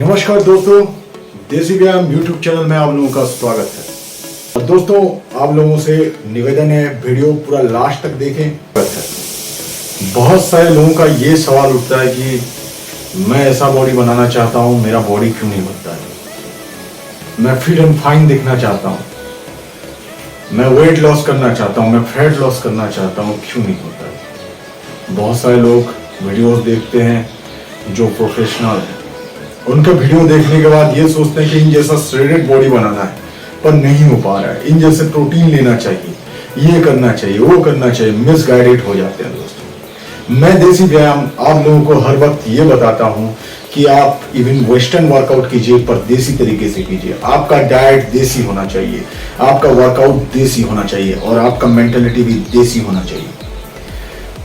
नमस्कार दोस्तों, देसी व्यायाम यूट्यूब चैनल में आप लोगों का स्वागत है। और दोस्तों, आप लोगों से निवेदन है, वीडियो पूरा लास्ट तक देखें। बहुत सारे लोगों का ये सवाल उठता है कि मैं ऐसा बॉडी बनाना चाहता हूँ, मेरा बॉडी क्यों नहीं बनता है। मैं फिट एंड फाइन दिखना चाहता हूँ, मैं वेट लॉस करना चाहता हूँ, मैं फैट लॉस करना चाहता हूँ, क्यों नहीं होता है। बहुत सारे लोग वीडियोस देखते हैं जो प्रोफेशनल है, उनका वीडियो देखने के बाद ये सोचते हैं कि इन जैसा श्रेडेड बॉडी बनाना है, पर नहीं हो पा रहा है। इन जैसे प्रोटीन लेना चाहिए, ये करना चाहिए, वो करना चाहिए, मिसगाइडेड हो जाते हैं। दोस्तों, मैं देसी व्यायाम आप लोगों को हर वक्त ये बताता हूँ कि आप इवन वेस्टर्न वर्कआउट कीजिए, पर देसी तरीके से कीजिए। आपका डाइट देसी होना चाहिए, आपका वर्कआउट देसी होना चाहिए, और आपका मेंटेलिटी भी देसी होना चाहिए।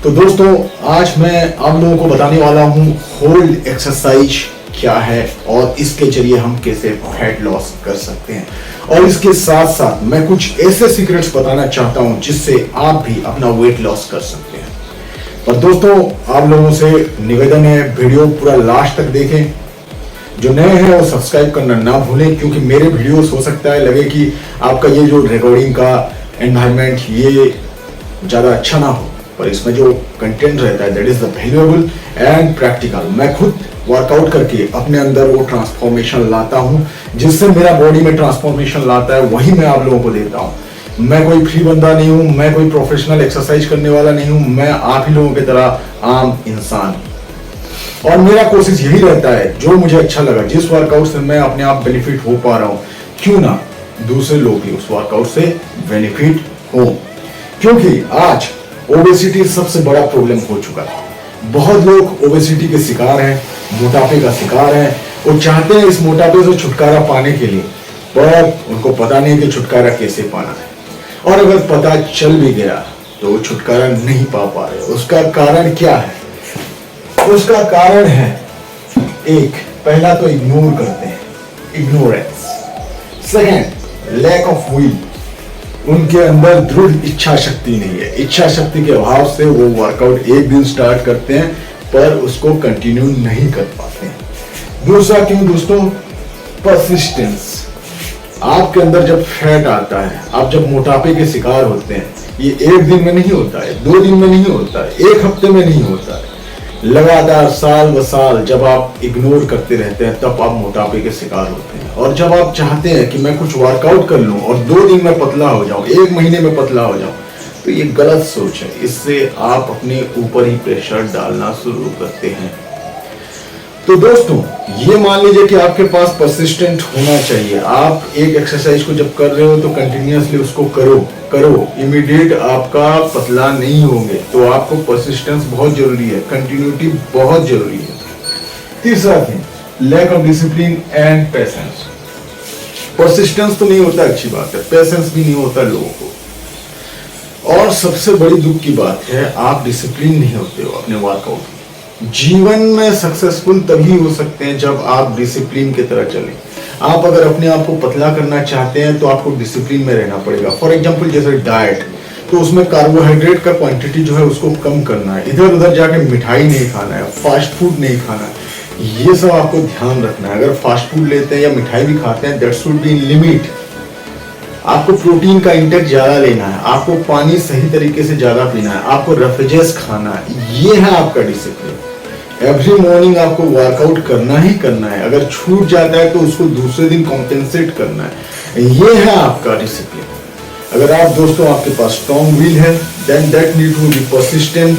तो दोस्तों, आज मैं आप लोगों को बताने वाला हूँ होल्ड एक्सरसाइज क्या है और इसके जरिए हम कैसे फैट लॉस कर सकते हैं। और इसके साथ साथ मैं कुछ ऐसे सीक्रेट्स बताना चाहता हूं जिससे आप भी अपना वेट लॉस कर सकते हैं। और दोस्तों, आप लोगों से निवेदन है, वीडियो पूरा लास्ट तक देखें। जो नए हैं वो सब्सक्राइब करना ना भूलें, क्योंकि मेरे वीडियोस हो सकता है लगे कि आपका ये जो रिकॉर्डिंग का एनवायरनमेंट ये ज्यादा अच्छा ना हो, पर इसमें जो कंटेंट रहता है that is the valuable and practical. मैं खुद वर्कआउट करके अपने अंदर वो ट्रांसफॉर्मेशन लाता हूं, जिससे मेरा बॉडी में ट्रांसफॉर्मेशन लाता है, वही मैं आप लोगों को देता हूं। मैं कोई फ्री बंदा नहीं हूं, मैं कोई प्रोफेशनल एक्सरसाइज करने वाला नहीं हूं, मैं आप ही लोगों की तरह आम इंसान हूं। और मेरा कोशिश यही रहता है, जो मुझे अच्छा लगा, जिस वर्कआउट से मैं अपने आप बेनिफिट हो पा रहा हूं, क्यों ना दूसरे लोग भी उस वर्कआउट से बेनिफिट हो। क्योंकि आज ओबेसिटी सबसे बड़ा प्रॉब्लम हो चुका है। बहुत लोग ओबेसिटी के शिकार हैं, मोटापे का शिकार है। वो चाहते हैं इस मोटापे से छुटकारा पाने के लिए, पर उनको पता नहीं कि छुटकारा कैसे पाना है। और अगर पता चल भी गया तो वो छुटकारा नहीं पा रहे। उसका कारण क्या है? उसका कारण है एक, पहला तो इग्नोर करते हैं, ignorance. Second, lack of will. उनके अंदर दृढ़ इच्छा शक्ति नहीं है। इच्छा शक्ति के अभाव से वो वर्कआउट एक दिन स्टार्ट करते हैं पर उसको कंटिन्यू नहीं कर पाते हैं। दूसरा क्यों दोस्तों? परसिस्टेंस। आपके अंदर जब फैट आता है, आप जब मोटापे के शिकार होते हैं, ये एक दिन में नहीं होता है, 2 दिन में नहीं होता है, 1 हफ्ते में नहीं होता है। लगातार साल ब साल जब आप इग्नोर करते रहते हैं, तब आप मोटापे के शिकार होते हैं। और जब आप चाहते हैं कि मैं कुछ वर्कआउट कर लूं और 2 दिन में पतला हो जाऊं, 1 महीने में पतला हो जाऊं, तो ये गलत सोच है। इससे आप अपने ऊपर ही प्रेशर डालना शुरू करते हैं। तो दोस्तों, ये मान लीजिए कि आपके पास परसिस्टेंट होना चाहिए। आप एक एक्सरसाइज को जब कर रहे हो तो कंटिन्यूअसली उसको करो। इमीडिएट आपका पतला नहीं होंगे, तो आपको परसिस्टेंस बहुत जरूरी है, कंटिन्यूटी बहुत जरूरी है। तीसरा thing, lack of discipline and patience. Persistence तो नहीं होता, अच्छी बात है, पेशेंस भी नहीं होता लोगों को। और सबसे बड़ी दुख की बात है, आप डिसिप्लिन नहीं होते हो अपने वर्कआउट। जीवन में सक्सेसफुल तभी हो सकते हैं जब आप डिसिप्लिन की तरह चलें। आप अगर अपने आप को पतला करना चाहते हैं तो आपको डिसिप्लिन में रहना पड़ेगा। फॉर एग्जांपल जैसे डाइट, तो उसमें कार्बोहाइड्रेट का क्वांटिटी जो है उसको कम करना है, इधर उधर जाके मिठाई नहीं खाना है, फास्ट फूड नहीं खाना है, ये सब आपको ध्यान रखना है। अगर फास्ट फूड लेते हैं या मिठाई भी खाते हैं, that should be in limit. आपको प्रोटीन का इंटेक ज्यादा लेना है, आपको पानी सही तरीके से ज्यादा पीना है, आपको रेफ्रिजरेंट खाना है। ये है आपका डिसिप्लिन। एवरी मॉर्निंग आपको वर्कआउट करना ही करना है। अगर छूट जाता है तो उसको दूसरे दिन कॉम्पेंसेट करना है। ये है आपका डिसिप्लिन। अगर आप दोस्तों, आपके पास स्ट्रॉन्ग विल है, then that need to be persistent,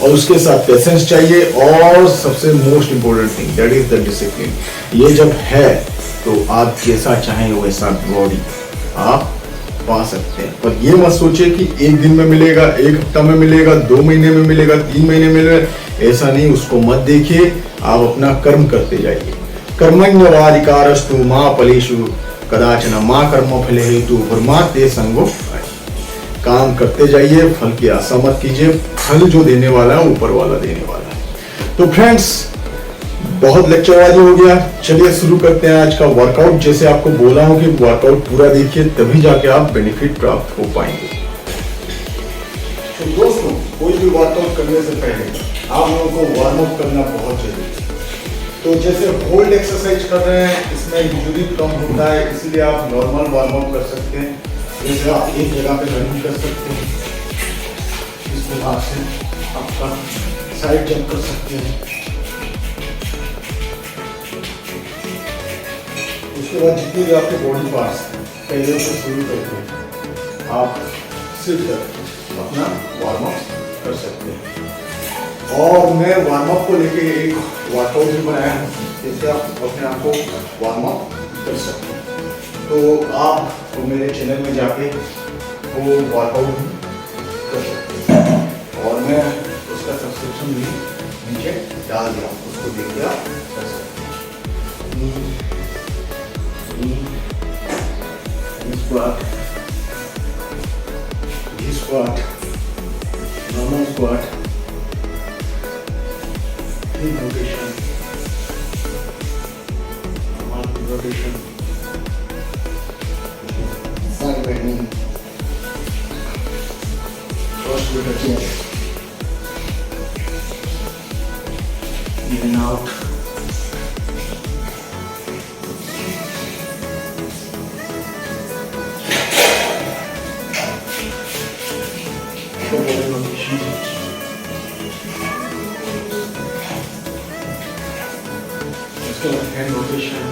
और उसके साथ पेशेंस चाहिए। और सबसे most important thing that is the discipline. ये जब है तो आप जैसा चाहें वैसा बॉडी आप पा सकते हैं। पर ये मत सोचिए कि 1 दिन में मिलेगा, 1 हफ्ता में मिलेगा, 2 महीने में मिलेगा, 3 महीने में मिलेगा, ऐसा नहीं। उसको मत देखिए, आप अपना कर्म करते जाइए। कर्मण्यवाधिकारस्तु मा फलेषु कदाचन मा कर्म फले हेतु ब्रह्माते संगो। काम करते जाइए, फल की आशा मत कीजिए। फल जो देने वाला है ऊपर वाला देने वाला है। तो फ्रेंड्स, बहुत लेक्चरबाजी हो गया, चलिए शुरू करते हैं आज का वर्कआउट। जैसे आपको बोला हूं कि वर्कआउट पूरा देखिए, तभी जाके आप बेनिफिट प्राप्त हो पाएंगे। तो दोस्तों, कोई भी वर्कआउट करने से पहले आप लोगों को वार्म अप करना बहुत जरूरी है। तो जैसे होल्ड एक्सरसाइज कर रहे हैं इसमें यूजुअली कम होता है, इसीलिए आप नॉर्मल वार्म अप कर सकते हैं। जैसे आप एक जगह पे रनिंग कर सकते हैं, इस प्रकार से आपका साइड जंप कर सकते हैं। उसके बाद जितनी भी आपके बॉडी पार्ट्स पहले से शुरू करके आप सिर्फ अपना वार्म अप कर सकते हैं। और मैं वार्म अप को लेके एक वर्कआउट भी बनाया हूँ, जिससे आप अपने आप को वार्म अप कर सकते हैं। तो आप तो मेरे चैनल में जाके वो वर्कआउट कर सकते हैं, और मैं उसका सब्सक्रिप्शन भी नीचे डाल दिया, उसको देख के आप कर सकते हैं। Squat, normal squat, rotation, rotation, side bending, cross shoulder chest, in and out, shoulder rotation. Hand rotation,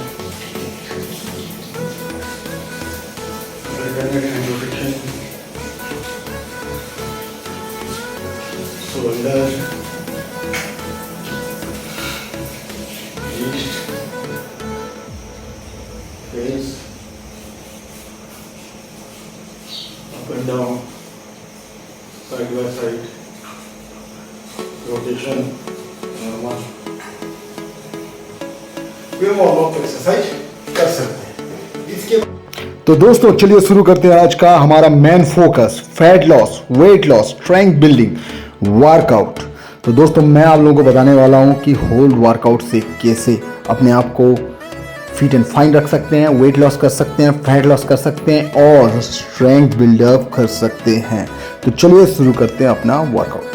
alternate hand rotation, shoulder, wrist, face, up and down, side by side, rotation, normal. Exercise कर सकते हैं। इसके तो दोस्तों चलिए शुरू करते हैं आज का हमारा main focus, fat loss, weight loss, strength building workout. तो दोस्तों मैं आप लोगों को बताने वाला हूं कि होल्ड वर्कआउट से कैसे अपने आप को फिट एंड फाइन रख सकते हैं, वेट लॉस कर सकते हैं, फैट लॉस कर सकते हैं और स्ट्रेंथ बिल्डअप कर सकते हैं। तो चलिए शुरू करते हैं अपना वर्कआउट।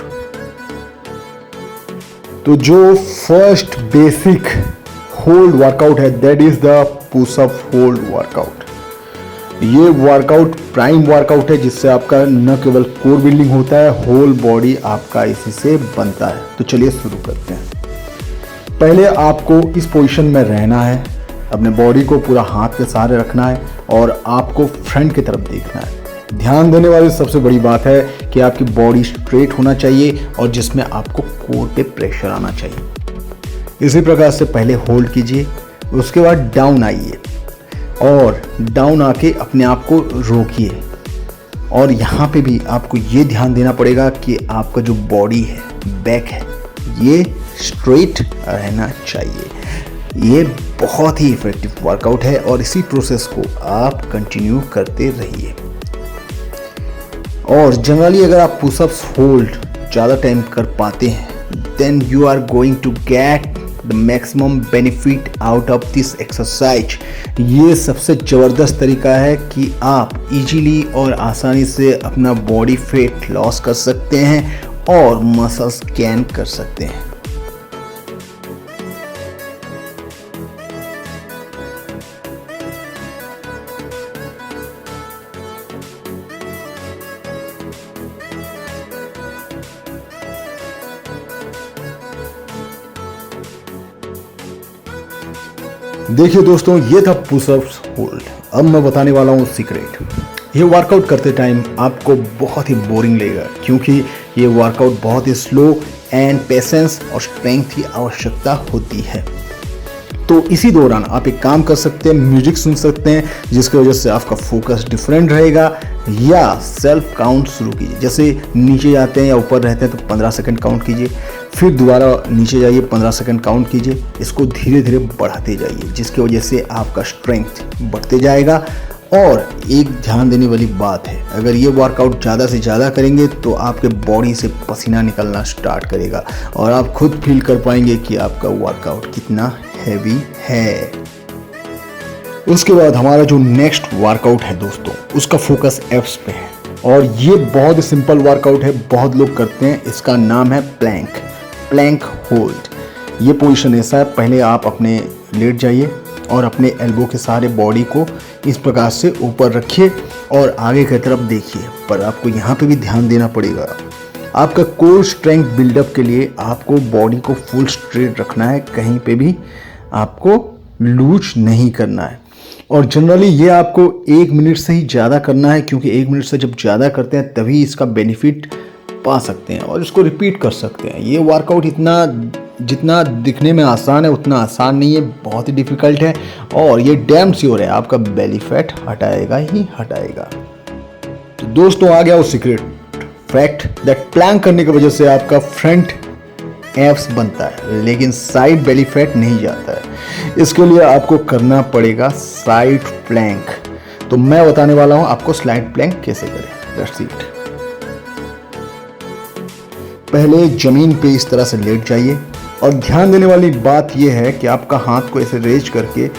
तो जो फर्स्ट बेसिक होल्ड वर्कआउट है that is the pushup hold workout. ये वर्कआउट प्राइम वर्कआउट है, जिससे आपका न केवल कोर बिल्डिंग होता है, होल बॉडी आपका इसी से बनता है। तो चलिए शुरू करते हैं। पहले आपको इस पोजीशन में रहना है, अपने बॉडी को पूरा हाथ के सहारे रखना है और आपको फ्रंट की तरफ देखना है। ध्यान देने वाली सबसे बड़ी बात है कि आपकी बॉडी स्ट्रेट होना चाहिए और जिसमें आपको कोर पे प्रेशर आना चाहिए। इसी प्रकार से पहले होल्ड कीजिए, उसके बाद डाउन आइए और डाउन आके अपने आप को रोकिए। और यहाँ पे भी आपको ये ध्यान देना पड़ेगा कि आपका जो बॉडी है, बैक है, ये स्ट्रेट रहना चाहिए। ये बहुत ही इफेक्टिव वर्कआउट है और इसी प्रोसेस को आप कंटिन्यू करते रहिए। और जनरली अगर आप पुशअप्स होल्ड ज़्यादा टाइम कर पाते हैं then you are going to get the maximum benefit out of this exercise. ये सबसे ज़बरदस्त तरीका है कि आप इजीली और आसानी से अपना बॉडी फैट लॉस कर सकते हैं और मसल्स गेन कर सकते हैं। देखिए दोस्तों, ये था पुशअप्स होल्ड। अब मैं बताने वाला हूँ सीक्रेट। ये वर्कआउट करते टाइम आपको बहुत ही बोरिंग लगेगा, क्योंकि ये वर्कआउट बहुत ही स्लो एंड पेशेंस और स्ट्रेंथ की आवश्यकता होती है। तो इसी दौरान आप एक काम कर सकते हैं, म्यूजिक सुन सकते हैं, जिसकी वजह से आपका फोकस डिफरेंट रहेगा, या सेल्फ काउंट शुरू कीजिए। जैसे नीचे जाते हैं या ऊपर रहते हैं तो 15 सेकंड काउंट कीजिए, फिर दोबारा नीचे जाइए, 15 सेकंड काउंट कीजिए। इसको धीरे धीरे बढ़ाते जाइए, जिसकी वजह से आपका स्ट्रेंथ बढ़ते जाएगा। और एक ध्यान देने वाली बात है, अगर ये वर्कआउट ज़्यादा से ज़्यादा करेंगे तो आपके बॉडी से पसीना निकलना स्टार्ट करेगा और आप खुद फील कर पाएंगे कि आपका वर्कआउट कितना हैवी है। उसके बाद हमारा जो नेक्स्ट वर्कआउट है दोस्तों, उसका फोकस एब्स पे है और ये बहुत ही सिंपल वर्कआउट है, बहुत लोग करते हैं। इसका नाम है प्लैंक होल्ड। ये पोजीशन ऐसा है, पहले आप अपने लेट जाइए और अपने एल्बो के सहारे बॉडी को इस प्रकार से ऊपर रखिए और आगे की तरफ देखिए। पर आपको यहाँ पे भी ध्यान देना पड़ेगा, आपका कोर स्ट्रेंथ बिल्डअप के लिए आपको बॉडी को फुल स्ट्रेट रखना है, कहीं पे भी आपको लूज नहीं करना है। और जनरली ये आपको 1 मिनट से ही ज़्यादा करना है, क्योंकि 1 मिनट से जब ज़्यादा करते हैं तभी इसका बेनिफिट पा सकते हैं और इसको रिपीट कर सकते हैं। ये वर्कआउट जितना दिखने में आसान है उतना आसान नहीं है, बहुत ही डिफिकल्ट है और ये डैम श्योर है आपका बेली फैट हटाएगा ही हटाएगा। तो दोस्तों आ गया वो सीक्रेट फैक्ट दैट प्लैंक करने की वजह से आपका फ्रंट एब्स बनता है लेकिन साइड बेली फैट नहीं जाता है। इसके लिए आपको करना पड़ेगा साइड प्लैंक। तो मैं बताने वाला हूं आपको साइड प्लैंक कैसे करें। That's it. पहले जमीन पे इस तरह से लेट जाइए और ध्यान देने वाली बात यह है कि आपका हाथ को ऐसे रेज करके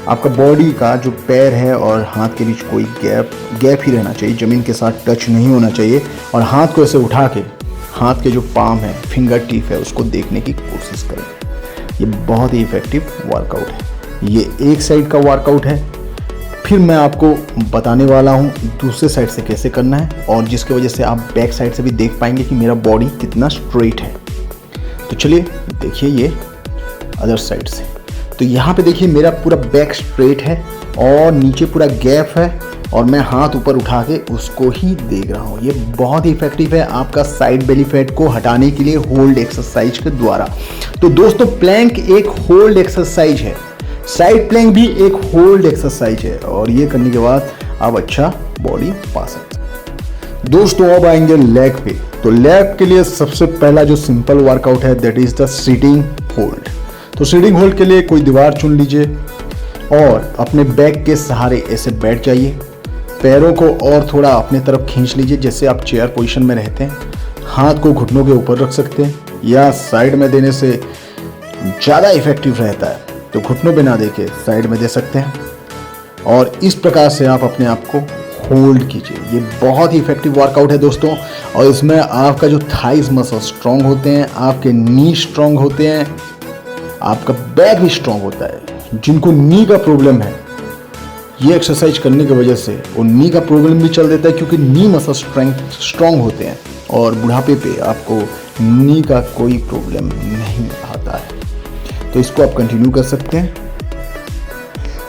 आपका बॉडी का जो पैर है और हाथ के बीच कोई गैप ही रहना चाहिए, ज़मीन के साथ टच नहीं होना चाहिए। और हाथ को ऐसे उठा के हाथ के जो पाम है, फिंगर टिप है, उसको देखने की कोशिश करें। ये बहुत ही इफेक्टिव वर्कआउट है। ये एक साइड का वर्कआउट है, फिर मैं आपको बताने वाला हूँ दूसरे साइड से कैसे करना है और जिसकी वजह से आप बैक साइड से भी देख पाएंगे कि मेरा बॉडी कितना स्ट्रेट है। तो चलिए देखिए ये अदर साइड से। तो यहाँ पे देखिए मेरा पूरा बैक स्ट्रेट है और नीचे पूरा गैप है और मैं हाथ ऊपर उठा के उसको ही देख रहा हूँ। ये बहुत ही इफेक्टिव है आपका साइड बेली फैट को हटाने के लिए होल्ड एक्सरसाइज के द्वारा। तो दोस्तों प्लैंक एक होल्ड एक्सरसाइज है, साइड प्लैंक भी एक होल्ड एक्सरसाइज है और ये करने के बाद आप अच्छा बॉडी पा सकते हैं। दोस्तों अब आएंगे लेग पे। तो लेग के लिए सबसे पहला जो सिंपल वर्कआउट है that is the sitting hold. तो सिटिंग होल्ड के लिए कोई दीवार चुन लीजिए और अपने बैक के सहारे ऐसे बैठ जाइए, पैरों को और थोड़ा अपने तरफ खींच लीजिए जैसे आप चेयर पोजीशन में रहते हैं। हाथ को घुटनों के ऊपर रख सकते हैं या साइड में देने से ज़्यादा इफेक्टिव रहता है तो घुटनों पे ना देके साइड में दे सकते हैं और इस प्रकार से आप अपने आप को होल्ड कीजिए। ये बहुत ही इफेक्टिव वर्कआउट है दोस्तों और इसमें आपका जो थाइस मसल स्ट्रांग होते हैं, आपके नी स्ट्रांग होते हैं, आपका बैक भी स्ट्रांग होता है। जिनको नी का प्रॉब्लम है ये एक्सरसाइज करने की वजह से वो नी का प्रॉब्लम भी चल देता है, क्योंकि नी मसल स्ट्रांग होते हैं और बुढ़ापे पे आपको नी का कोई प्रॉब्लम नहीं आता है। तो इसको आप कंटिन्यू कर सकते हैं।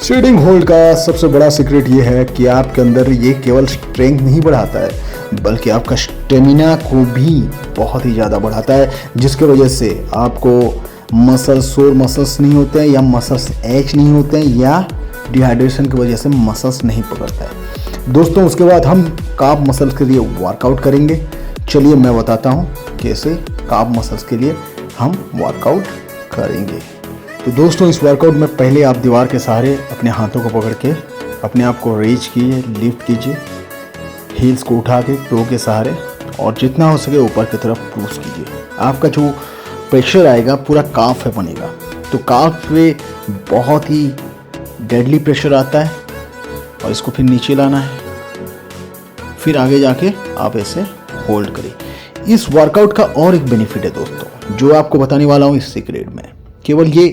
सीटिंग होल्ड का सबसे बड़ा सीक्रेट ये है कि आपके अंदर ये केवल स्ट्रेंथ नहीं बढ़ाता है बल्कि आपका स्टेमिना को भी बहुत ही ज़्यादा बढ़ाता है, जिसके वजह से आपको सोर मसल्स नहीं होते हैं या मसल्स एच नहीं होते हैं या डिहाइड्रेशन की वजह से मसल्स नहीं पकड़ता है। दोस्तों उसके बाद हम काफ मसल्स के लिए वर्कआउट करेंगे। चलिए मैं बताता हूँ कैसे काफ मसल्स के लिए हम वर्कआउट करेंगे। तो दोस्तों इस वर्कआउट में पहले आप दीवार के सहारे अपने हाथों को पकड़ के अपने आप को रेज कीजिए, लिफ्ट कीजिए, हील्स को उठा के टो के सहारे और जितना हो सके ऊपर की तरफ पुश कीजिए। आपका जो प्रेशर आएगा पूरा काफ पे बनेगा। तो काफ पे बहुत ही डेडली प्रेशर आता है और इसको फिर नीचे लाना है, फिर आगे जाके आप ऐसे होल्ड करिए। इस वर्कआउट का और एक बेनिफिट है दोस्तों जो आपको बताने वाला हूँ इस सीक्रेट में। केवल ये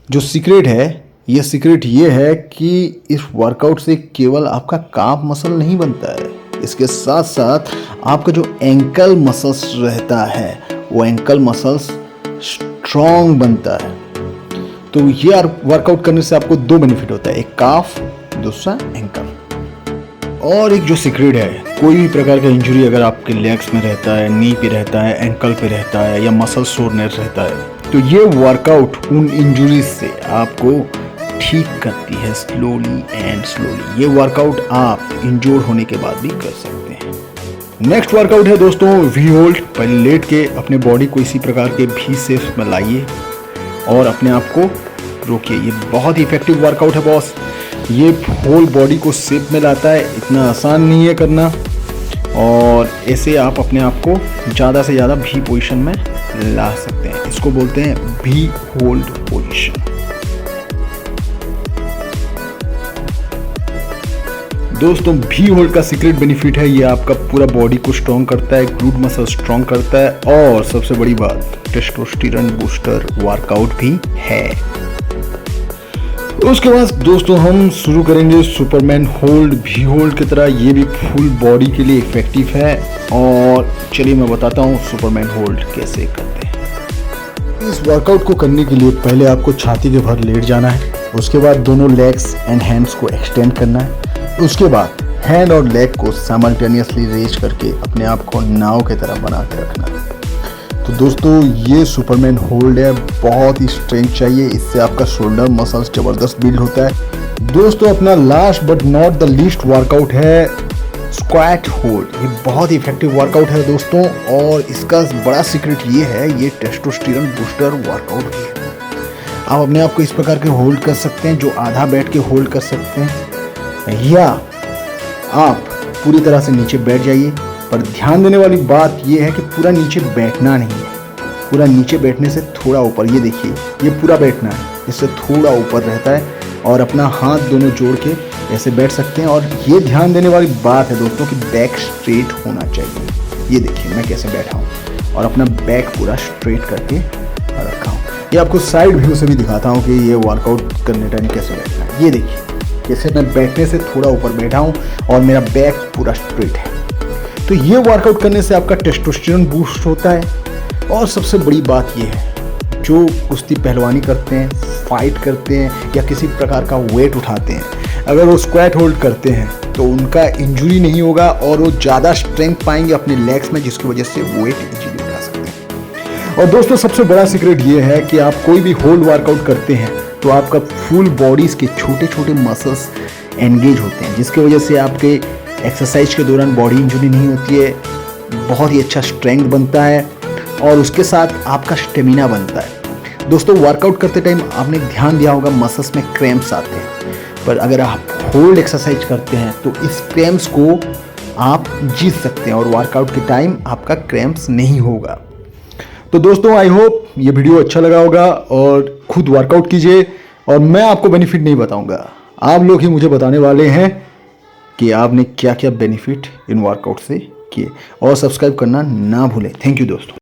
जो सीक्रेट है ये सीक्रेट ये है कि इस वर्कआउट से केवल आपका काफ मसल नहीं बनता है, इसके साथ साथ आपका जो एंकल मसल्स रहता है वो एंकल मसल्स स्ट्रॉन्ग बनता है। तो ये वर्कआउट करने से आपको 2 बेनिफिट होता है, एक काफ, दूसरा एंकल। और एक जो सीक्रेट है, कोई भी प्रकार का इंजरी अगर आपके लेग्स में रहता है, नी पे रहता है, एंकल पे रहता है या मसल सोरनेस रहता है तो ये वर्कआउट उन इंजरीज से आपको ठीक करती है स्लोली एंड स्लोली। ये वर्कआउट आप इंजोर्ड होने के बाद भी कर सकते हैं। नेक्स्ट वर्कआउट है दोस्तों वी होल्ड। पहले लेट के अपने बॉडी को इसी प्रकार के भी शेप में लाइए और अपने आप को रोकिए। ये बहुत ही इफेक्टिव वर्कआउट है बॉस। ये होल बॉडी को शेप में लाता है, इतना आसान नहीं है करना और ऐसे आप अपने आप को ज़्यादा से ज़्यादा भी पोजीशन में ला सकते हैं। इसको बोलते हैं भी होल्ड पोजीशन। दोस्तों भी होल्ड का सीक्रेट बेनिफिट है ये आपका पूरा बॉडी को स्ट्रॉन्ग करता है, ग्लूट मसल स्ट्रॉन्ग करता है और सबसे बड़ी बात टेस्टोस्टेरोन बूस्टर वर्कआउट भी है। उसके बाद दोस्तों हम शुरू करेंगे सुपरमैन होल्ड। भी होल्ड की तरह ये भी फुल बॉडी के लिए इफेक्टिव है। और चलिए मैं बताता हूँ सुपरमैन होल्ड कैसे करते हैं। इस वर्कआउट को करने के लिए पहले आपको छाती के भर लेट जाना है। उसके बाद दोनों लेग्स एंड हैंड्स को एक्सटेंड करना है। उसके बाद हैंड और लेग को साइमल्टेनियसली रेज करके अपने आप को नाव की तरह बना के रखना है। तो दोस्तों ये सुपरमैन होल्ड है, बहुत ही स्ट्रेंथ चाहिए, इससे आपका शोल्डर मसल्स ज़बरदस्त बिल्ड होता है। दोस्तों अपना last but not the least workout है स्क्वाट होल्ड। ये बहुत ही इफेक्टिव वर्कआउट है दोस्तों, और इसका बड़ा सीक्रेट ये है, ये टेस्टोस्टेरोन बूस्टर वर्कआउट भी है। आप अपने आप को इस प्रकार के होल्ड कर सकते हैं, जो आधा बैठ के होल्ड कर सकते हैं, या आप पूरी तरह से नीचे बैठ जाइए। पर ध्यान देने वाली बात यह है कि पूरा नीचे बैठना नहीं है, पूरा नीचे बैठने से थोड़ा ऊपर, ये देखिए ये पूरा बैठना है, इससे थोड़ा ऊपर रहता है। और अपना हाथ दोनों जोड़ के ऐसे बैठ सकते हैं। और ये ध्यान देने वाली बात है दोस्तों कि बैक स्ट्रेट होना चाहिए। ये देखिए मैं कैसे बैठा हूँ और अपना बैक पूरा स्ट्रेट करके रखा हूँ। ये आपको साइड व्यू से भी दिखाता हूँ कि ये वर्कआउट करने टाइम कैसे बैठना है। ये देखिए कैसे मैं बैठने से थोड़ा ऊपर बैठा हूँ और मेरा बैक पूरा स्ट्रेट है। तो ये वर्कआउट करने से आपका टेस्टोस्टेरोन बूस्ट होता है। और सबसे बड़ी बात ये है, जो कुश्ती पहलवानी करते हैं, फाइट करते हैं या किसी प्रकार का वेट उठाते हैं, अगर वो स्क्वाट होल्ड करते हैं तो उनका इंजरी नहीं होगा और वो ज़्यादा स्ट्रेंथ पाएंगे अपने लेग्स में, जिसकी वजह से वेट इजीली उठा सकते हैं। और दोस्तों सबसे बड़ा सीक्रेट ये है कि आप कोई भी होल्ड वर्कआउट करते हैं तो आपका फुल बॉडीज़ के छोटे छोटे मसल्स एंगेज होते हैं, जिसकी वजह से आपके एक्सरसाइज के दौरान बॉडी इंजरी नहीं होती है, बहुत ही अच्छा स्ट्रेंथ बनता है और उसके साथ आपका स्टेमिना बनता है। दोस्तों वर्कआउट करते टाइम आपने ध्यान दिया होगा मसल्स में क्रैम्प्स आते हैं, पर अगर आप होल्ड एक्सरसाइज करते हैं तो इस क्रैम्प्स को आप जीत सकते हैं और वर्कआउट के टाइम आपका क्रैम्प्स नहीं होगा। तो दोस्तों आई होप ये वीडियो अच्छा लगा होगा और खुद वर्कआउट कीजिए। और मैं आपको बेनिफिट नहीं बताऊंगा, आप लोग ही मुझे बताने वाले हैं कि आपने क्या क्या बेनिफिट इन वर्कआउट से किए। और सब्सक्राइब करना ना भूलें। थैंक यू दोस्तों।